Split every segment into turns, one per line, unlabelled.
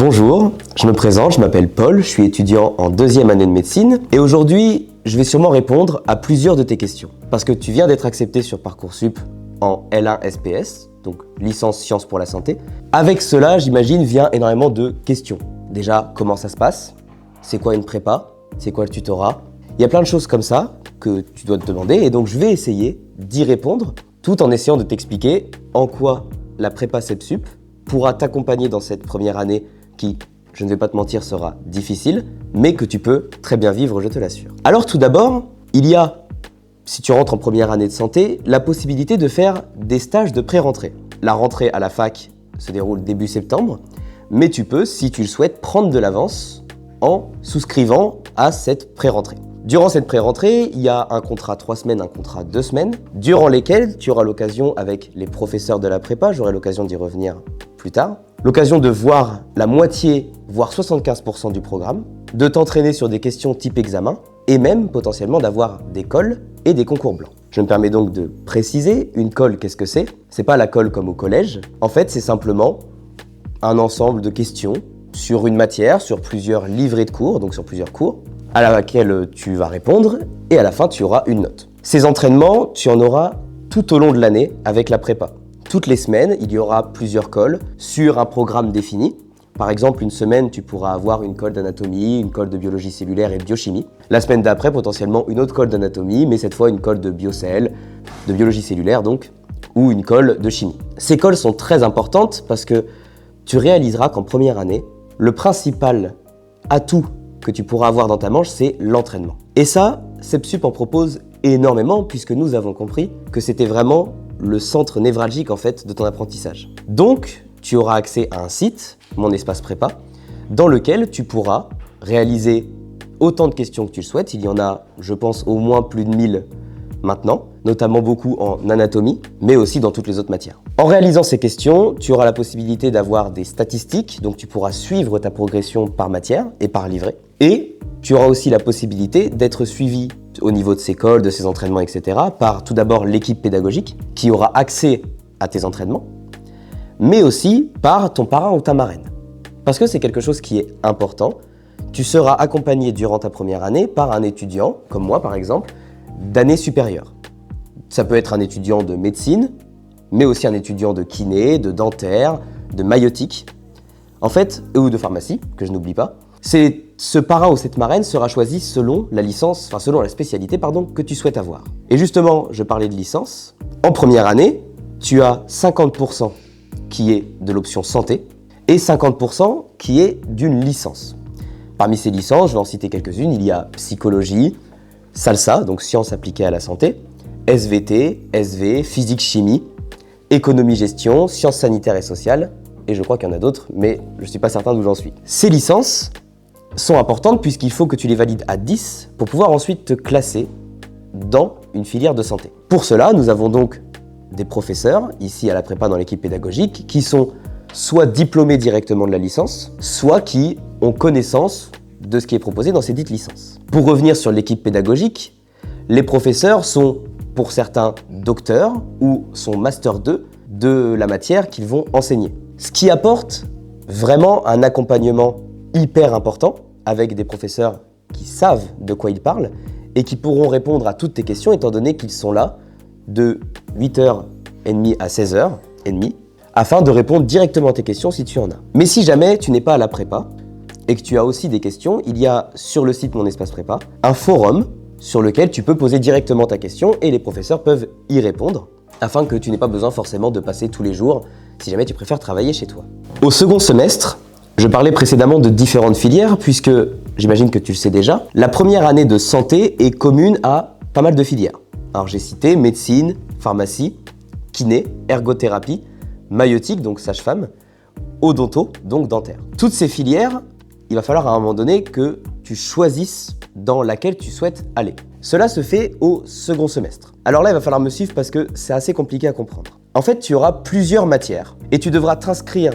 Bonjour, je me présente, je m'appelle Paul, je suis étudiant en 2e année de médecine et aujourd'hui, je vais sûrement répondre à plusieurs de tes questions. Parce que tu viens d'être accepté sur Parcoursup en L1 SPS, donc licence sciences pour la santé. Avec cela, j'imagine, vient énormément de questions. Déjà, comment ça se passe? C'est quoi une prépa? C'est quoi le tutorat? Il y a plein de choses comme ça que tu dois te demander et donc je vais essayer d'y répondre tout en essayant de t'expliquer en quoi la prépa CEPSUP pourra t'accompagner dans cette première année qui, je ne vais pas te mentir, sera difficile, mais que tu peux très bien vivre, je te l'assure. Alors tout d'abord, il y a, si tu rentres en première année de santé, la possibilité de faire des stages de pré-rentrée. La rentrée à la fac se déroule début septembre, mais tu peux, si tu le souhaites, prendre de l'avance en souscrivant à cette pré-rentrée. Durant cette pré-rentrée, il y a un contrat 3 semaines, un contrat 2 semaines, durant lesquels tu auras l'occasion, avec les professeurs de la prépa, j'aurai l'occasion d'y revenir plus tard, l'occasion de voir la moitié, voire 75% du programme, de t'entraîner sur des questions type examen, et même potentiellement d'avoir des cols et des concours blancs. Je me permets donc de préciser, une colle, qu'est-ce que c'est? C'est pas la colle comme au collège, en fait c'est simplement un ensemble de questions sur une matière, sur plusieurs livrets de cours, donc sur plusieurs cours, à laquelle tu vas répondre, et à la fin tu auras une note. Ces entraînements, tu en auras tout au long de l'année avec la prépa. Toutes les semaines, il y aura plusieurs cols sur un programme défini. Par exemple, une semaine, tu pourras avoir une colle d'anatomie, une colle de biologie cellulaire et biochimie. La semaine d'après, potentiellement une autre colle d'anatomie, mais cette fois une colle de biocell, de biologie cellulaire donc, ou une colle de chimie. Ces colles sont très importantes parce que tu réaliseras qu'en première année, le principal atout que tu pourras avoir dans ta manche, c'est l'entraînement. Et ça, CEPSUP en propose énormément puisque nous avons compris que c'était vraiment le centre névralgique en fait de ton apprentissage. Donc, tu auras accès à un site, Mon Espace Prépa, dans lequel tu pourras réaliser autant de questions que tu le souhaites. Il y en a, je pense, au moins plus de 1000 maintenant, notamment beaucoup en anatomie, mais aussi dans toutes les autres matières. En réalisant ces questions, tu auras la possibilité d'avoir des statistiques, donc tu pourras suivre ta progression par matière et par livret. Et tu auras aussi la possibilité d'être suivi au niveau de ces cols, de ces entraînements, etc. par tout d'abord l'équipe pédagogique qui aura accès à tes entraînements, mais aussi par ton parrain ou ta marraine. Parce que c'est quelque chose qui est important. Tu seras accompagné durant ta première année par un étudiant, comme moi par exemple, d'année supérieure. Ça peut être un étudiant de médecine, mais aussi un étudiant de kiné, de dentaire, de maïeutique, en fait, ou de pharmacie, que je n'oublie pas. Ce parrain ou cette marraine sera choisi selon la licence, enfin selon la spécialité que tu souhaites avoir. Et justement, je parlais de licence. En première année, tu as 50% qui est de l'option santé et 50% qui est d'une licence. Parmi ces licences, je vais en citer quelques-unes. Il y a psychologie, SALSA, donc sciences appliquées à la santé, SVT, SV, physique-chimie, économie-gestion, sciences sanitaires et sociales, et je crois qu'il y en a d'autres, mais je ne suis pas certain d'où j'en suis. Ces licences sont importantes puisqu'il faut que tu les valides à 10 pour pouvoir ensuite te classer dans une filière de santé. Pour cela, nous avons donc des professeurs, ici à la prépa dans l'équipe pédagogique, qui sont soit diplômés directement de la licence, soit qui ont connaissance de ce qui est proposé dans ces dites licences. Pour revenir sur l'équipe pédagogique, les professeurs sont, pour certains, docteurs ou sont master 2 de la matière qu'ils vont enseigner. Ce qui apporte vraiment un accompagnement hyper important avec des professeurs qui savent de quoi ils parlent et qui pourront répondre à toutes tes questions étant donné qu'ils sont là de 8h30 à 16h30 afin de répondre directement à tes questions si tu en as. Mais si jamais tu n'es pas à la prépa et que tu as aussi des questions, il y a sur le site Mon Espace Prépa un forum sur lequel tu peux poser directement ta question et les professeurs peuvent y répondre afin que tu n'aies pas besoin forcément de passer tous les jours si jamais tu préfères travailler chez toi. Au second semestre, je parlais précédemment de différentes filières puisque, j'imagine que tu le sais déjà, la première année de santé est commune à pas mal de filières. Alors j'ai cité médecine, pharmacie, kiné, ergothérapie, maïeutique, donc sage-femme, odonto, donc dentaire. Toutes ces filières, il va falloir à un moment donné que tu choisisses dans laquelle tu souhaites aller. Cela se fait au second semestre. Alors là, il va falloir me suivre parce que c'est assez compliqué à comprendre. En fait, tu auras plusieurs matières et tu devras t'inscrire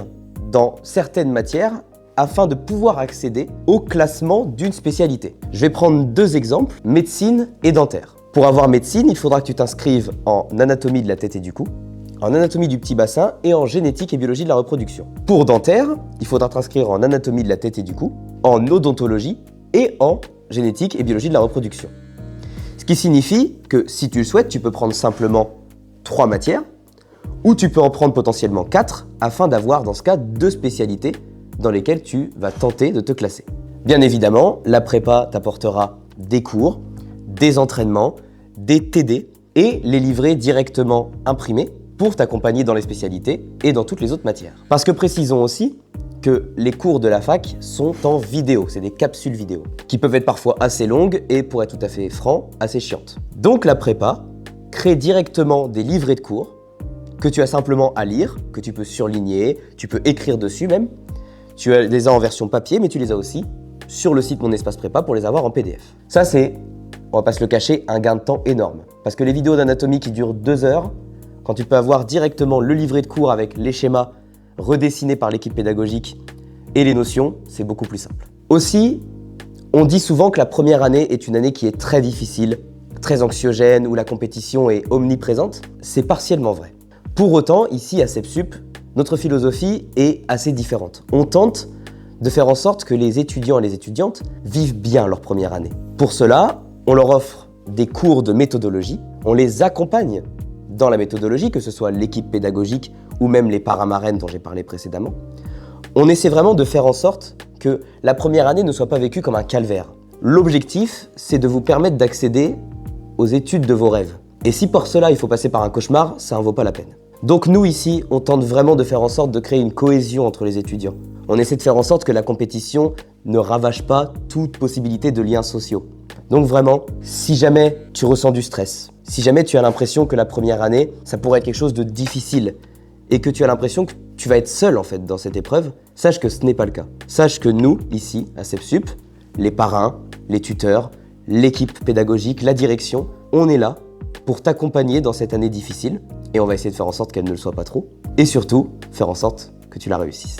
dans certaines matières afin de pouvoir accéder au classement d'une spécialité. Je vais prendre 2 exemples, médecine et dentaire. Pour avoir médecine, il faudra que tu t'inscrives en anatomie de la tête et du cou, en anatomie du petit bassin et en génétique et biologie de la reproduction. Pour dentaire, il faudra t'inscrire en anatomie de la tête et du cou, en odontologie et en génétique et biologie de la reproduction. Ce qui signifie que si tu le souhaites, tu peux prendre simplement 3 matières ou tu peux en prendre potentiellement 4 afin d'avoir dans ce cas 2 spécialités dans lesquelles tu vas tenter de te classer. Bien évidemment, la prépa t'apportera des cours, des entraînements, des TD et les livrer directement imprimés pour t'accompagner dans les spécialités et dans toutes les autres matières. Parce que précisons aussi que les cours de la fac sont en vidéo, c'est des capsules vidéo, qui peuvent être parfois assez longues et, pour être tout à fait franc, assez chiantes. Donc la prépa crée directement des livrets de cours que tu as simplement à lire, que tu peux surligner, tu peux écrire dessus même. Tu les as en version papier, mais tu les as aussi sur le site Mon Espace Prépa pour les avoir en PDF. Ça c'est, on va pas se le cacher, un gain de temps énorme. Parce que les vidéos d'anatomie qui durent 2 heures, quand tu peux avoir directement le livret de cours avec les schémas redessinés par l'équipe pédagogique et les notions, c'est beaucoup plus simple. Aussi, on dit souvent que la première année est une année qui est très difficile, très anxiogène, où la compétition est omniprésente. C'est partiellement vrai. Pour autant, ici à CEPSUP, notre philosophie est assez différente. On tente de faire en sorte que les étudiants et les étudiantes vivent bien leur première année. Pour cela, on leur offre des cours de méthodologie, on les accompagne dans la méthodologie, que ce soit l'équipe pédagogique ou même les paramarraines dont j'ai parlé précédemment. On essaie vraiment de faire en sorte que la première année ne soit pas vécue comme un calvaire. L'objectif, c'est de vous permettre d'accéder aux études de vos rêves. Et si pour cela il faut passer par un cauchemar, ça en vaut pas la peine. Donc nous ici, on tente vraiment de faire en sorte de créer une cohésion entre les étudiants. On essaie de faire en sorte que la compétition ne ravage pas toute possibilité de liens sociaux. Donc vraiment, si jamais tu ressens du stress, si jamais tu as l'impression que la première année, ça pourrait être quelque chose de difficile et que tu as l'impression que tu vas être seul en fait dans cette épreuve, sache que ce n'est pas le cas. Sache que nous, ici, à CEPSUP, les parrains, les tuteurs, l'équipe pédagogique, la direction, on est là pour t'accompagner dans cette année difficile et on va essayer de faire en sorte qu'elle ne le soit pas trop et surtout faire en sorte que tu la réussisses.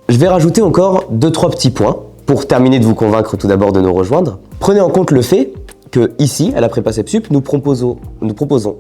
Je vais rajouter encore 2-3 petits points pour terminer de vous convaincre tout d'abord de nous rejoindre. Prenez en compte le fait que ici, à la prépa CEPSUP, nous proposons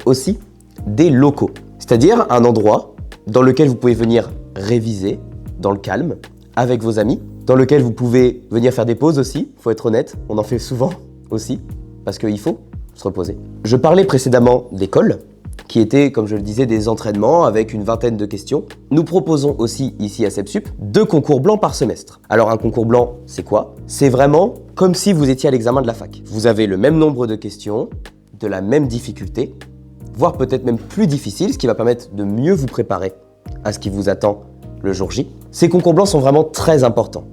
aussi des locaux, c'est-à-dire un endroit dans lequel vous pouvez venir réviser dans le calme avec vos amis, dans lequel vous pouvez venir faire des pauses aussi, faut être honnête, on en fait souvent aussi, parce qu'il faut se reposer. Je parlais précédemment d'école, qui étaient, comme je le disais, des entraînements avec une vingtaine de questions. Nous proposons aussi ici à CEPSUP 2 concours blancs par semestre. Alors un concours blanc, c'est quoi? C'est vraiment comme si vous étiez à l'examen de la fac. Vous avez le même nombre de questions, de la même difficulté, voire peut-être même plus difficile, ce qui va permettre de mieux vous préparer à ce qui vous attend le jour J. Ces concours blancs sont vraiment très importants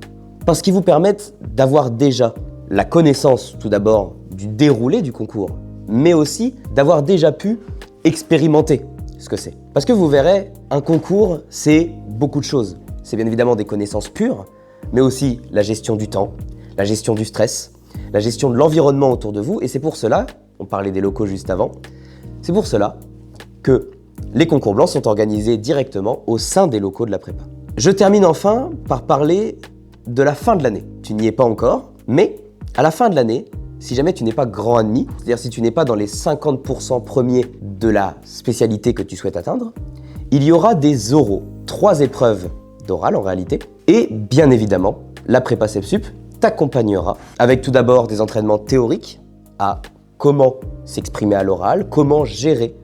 parce qu'ils vous permettent d'avoir déjà la connaissance tout d'abord du déroulé du concours, mais aussi d'avoir déjà pu expérimenter ce que c'est. Parce que vous verrez, un concours, c'est beaucoup de choses. C'est bien évidemment des connaissances pures, mais aussi la gestion du temps, la gestion du stress, la gestion de l'environnement autour de vous. Et c'est pour cela, on parlait des locaux juste avant, c'est pour cela que les concours blancs sont organisés directement au sein des locaux de la prépa. Je termine enfin par parler de la fin de l'année. Tu n'y es pas encore, mais à la fin de l'année, si jamais tu n'es pas grand admis, c'est-à-dire si tu n'es pas dans les 50% premiers de la spécialité que tu souhaites atteindre, il y aura des oraux, 3 épreuves d'oral en réalité, et bien évidemment, la prépa CEPSUP t'accompagnera avec tout d'abord des entraînements théoriques à comment s'exprimer à l'oral, comment gérer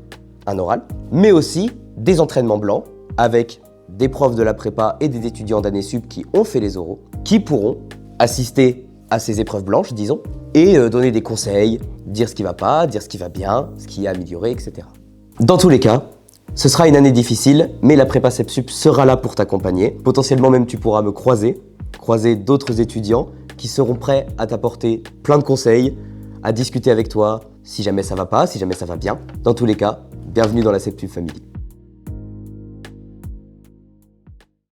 un oral, mais aussi des entraînements blancs avec des profs de la prépa et des étudiants d'année sup qui ont fait les oraux, qui pourront assister à ces épreuves blanches, disons, et donner des conseils, dire ce qui va pas, dire ce qui va bien, ce qui est amélioré, etc. Dans tous les cas, ce sera une année difficile, mais la prépa CEPSUP sera là pour t'accompagner. Potentiellement même tu pourras me croiser d'autres étudiants qui seront prêts à t'apporter plein de conseils, à discuter avec toi si jamais ça va pas, si jamais ça va bien. Dans tous les cas, bienvenue dans la CEPSUP Family.